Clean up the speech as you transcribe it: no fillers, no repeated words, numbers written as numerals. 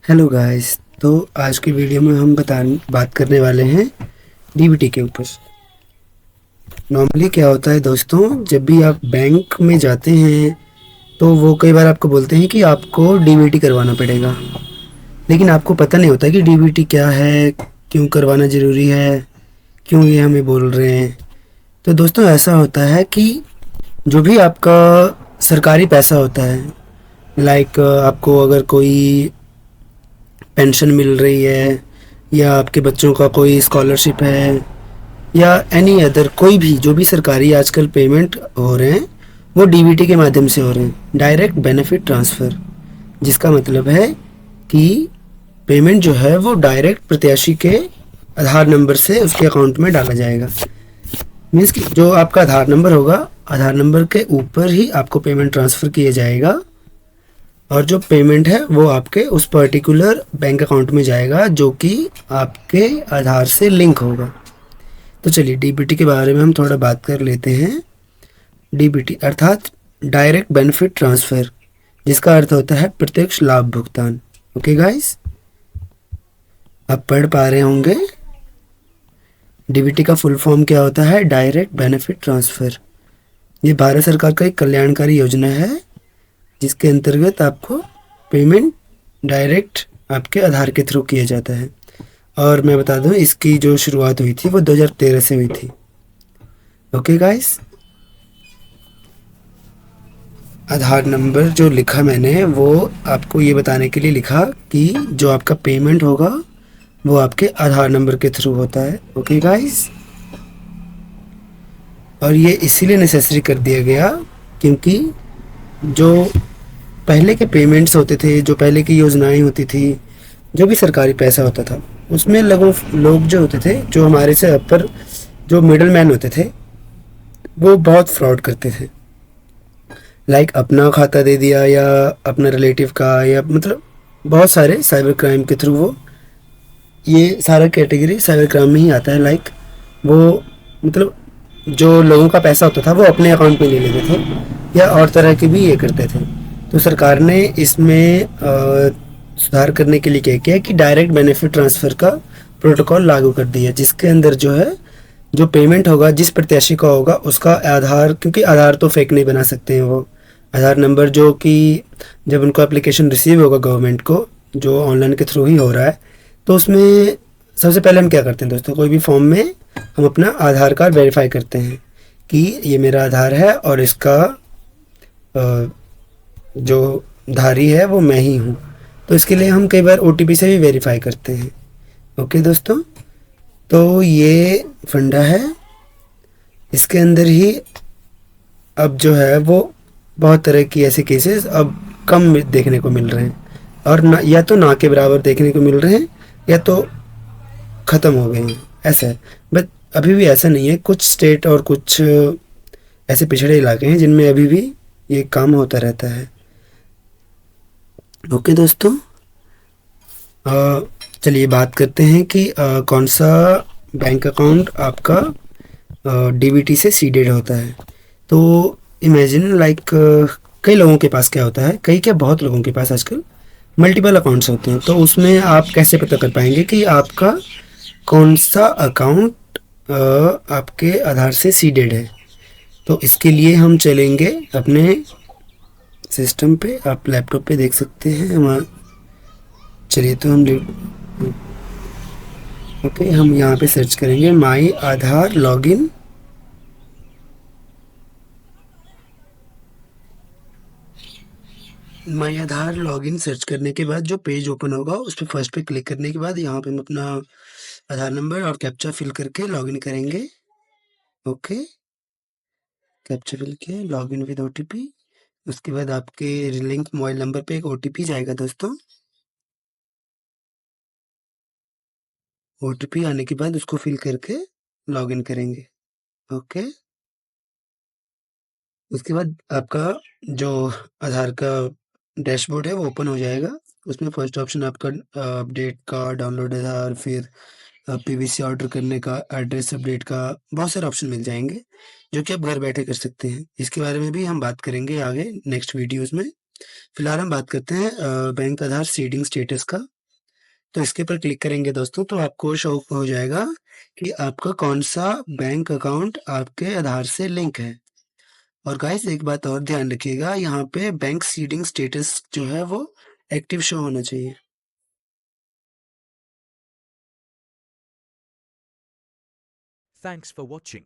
Hello guys. तो आज की वीडियो में हम बात करने वाले हैं डीबीटी के ऊपर। नॉर्मली क्या होता है दोस्तों, जब भी आप बैंक में जाते हैं तो वो कई बार आपको बोलते हैं कि आपको डीबीटी करवाना पड़ेगा, लेकिन आपको पता नहीं होता कि डीबीटी क्या है, क्यों करवाना ज़रूरी है, क्यों ये हमें बोल रहे हैं। तो दोस्तों ऐसा होता है कि जो भी आपका सरकारी पैसा होता है, लाइक आपको अगर कोई पेंशन मिल रही है या आपके बच्चों का कोई स्कॉलरशिप है या एनी अदर कोई भी जो भी सरकारी आजकल पेमेंट हो रहे हैं वो डीबीटी के माध्यम से हो रहे हैं, डायरेक्ट बेनिफिट ट्रांसफ़र। जिसका मतलब है कि पेमेंट जो है वो डायरेक्ट प्रत्याशी के आधार नंबर से उसके अकाउंट में डाला जाएगा। मीन्स कि जो आपका आधार नंबर होगा, आधार नंबर के ऊपर ही आपको पेमेंट ट्रांसफ़र किया जाएगा और जो पेमेंट है वो आपके उस पर्टिकुलर बैंक अकाउंट में जाएगा जो कि आपके आधार से लिंक होगा। तो चलिए डीबीटी के बारे में हम थोड़ा बात कर लेते हैं। डीबीटी अर्थात डायरेक्ट बेनिफिट ट्रांसफ़र, जिसका अर्थ होता है प्रत्यक्ष लाभ भुगतान। ओके गाइस, आप पढ़ पा रहे होंगे। डीबीटी का फुल फॉर्म क्या होता है? Direct benefit transfer. ये भारत सरकार का एक कल्याणकारी योजना है जिसके अंतर्गत आपको पेमेंट डायरेक्ट आपके आधार के थ्रू किया जाता है। और मैं बता दूं, इसकी जो शुरुआत हुई थी वो 2013 से हुई थी। ओके गाइस, आधार नंबर जो लिखा मैंने वो आपको ये बताने के लिए लिखा कि जो आपका पेमेंट होगा वो आपके आधार नंबर के थ्रू होता है। ओके गाइस, और ये इसीलिए नेसेसरी कर दिया गया क्योंकि जो पहले के पेमेंट्स होते थे, जो पहले की योजनाएं होती थी, जो भी सरकारी पैसा होता था, उसमें लोग जो होते थे, जो हमारे से अपर जो मिडल मैन होते थे, वो बहुत फ्रॉड करते थे। लाइक अपना खाता दे दिया या अपना रिलेटिव का, या मतलब बहुत सारे साइबर क्राइम के थ्रू वो, ये सारा कैटेगरी साइबर क्राइम में ही आता है। लाइक वो मतलब जो लोगों का पैसा होता था वो अपने अकाउंट में ले लेते थे या और तरह के भी ये करते थे। तो सरकार ने इसमें सुधार करने के लिए क्या किया कि डायरेक्ट बेनिफिट ट्रांसफ़र का प्रोटोकॉल लागू कर दिया, जिसके अंदर जो है जो पेमेंट होगा जिस प्रत्याशी का होगा उसका आधार, क्योंकि आधार तो फेक नहीं बना सकते हैं, वो आधार नंबर जो कि जब उनको एप्लीकेशन रिसीव होगा गवर्नमेंट को, जो ऑनलाइन के थ्रू ही हो रहा है, तो उसमें सबसे पहले हम क्या करते हैं दोस्तों, कोई भी फॉर्म में हम अपना आधार कार्ड वेरीफाई करते हैं कि ये मेरा आधार है और इसका जो धारी है वो मैं ही हूँ। तो इसके लिए हम कई बार ओटीपी से भी वेरीफाई करते हैं। ओके दोस्तों, तो ये फंडा है। इसके अंदर ही अब जो है वो बहुत तरह की ऐसे केसेस अब कम देखने को मिल रहे हैं, और ना या तो ना के बराबर देखने को मिल रहे हैं या तो ख़त्म हो गए हैं, ऐसा है। बट अभी भी ऐसा नहीं है, कुछ स्टेट और कुछ ऐसे पिछड़े इलाके हैं जिनमें अभी भी ये काम होता रहता है। ओके दोस्तों, चलिए बात करते हैं कि कौन सा बैंक अकाउंट आपका डीबीटी से सीडेड होता है। तो इमेजिन लाइक कई लोगों के पास क्या होता है, कई क्या बहुत लोगों के पास आजकल मल्टीपल अकाउंट्स होते हैं। तो उसमें आप कैसे पता कर पाएंगे कि आपका कौन सा अकाउंट आपके आधार से सीडेड है? तो इसके लिए हम चलेंगे अपने सिस्टम पे, आप लैपटॉप पे देख सकते हैं वहाँ। चलिए तो ओके, हम यहाँ पे सर्च करेंगे माई आधार लॉगिन। माई आधार लॉगिन सर्च करने के बाद जो पेज ओपन होगा उस पर फर्स्ट पे क्लिक करने के बाद यहाँ पे हम अपना आधार नंबर और कैप्चा फिल करके लॉगिन करेंगे। ओके, कैप्चा फिल किया, लॉगिन विद ओटीपी। उसके बाद आपके लिंक मोबाइल नंबर पे एक ओटीपी जाएगा दोस्तों। ओटीपी आने के बाद उसको फिल करके लॉगिन करेंगे। ओके, उसके बाद आपका जो आधार का डैशबोर्ड है वो ओपन हो जाएगा। उसमें फर्स्ट ऑप्शन आपका अपडेट का, डाउनलोड आधार, फिर पीवीसी ऑर्डर करने का, एड्रेस अपडेट का, बहुत सारे ऑप्शन मिल जाएंगे जो कि आप घर बैठे कर सकते हैं। इसके बारे में भी हम बात करेंगे आगे नेक्स्ट वीडियोस में। फिलहाल हम बात करते हैं बैंक आधार सीडिंग स्टेटस का। तो इसके पर क्लिक करेंगे दोस्तों तो आपको शो हो जाएगा कि आपका कौन सा बैंक अकाउंट आपके आधार से लिंक है। और गाइस एक बात और ध्यान रखिएगा, यहाँ पे बैंक सीडिंग स्टेटस जो है वो एक्टिव शो होना चाहिए। Thanks for watching.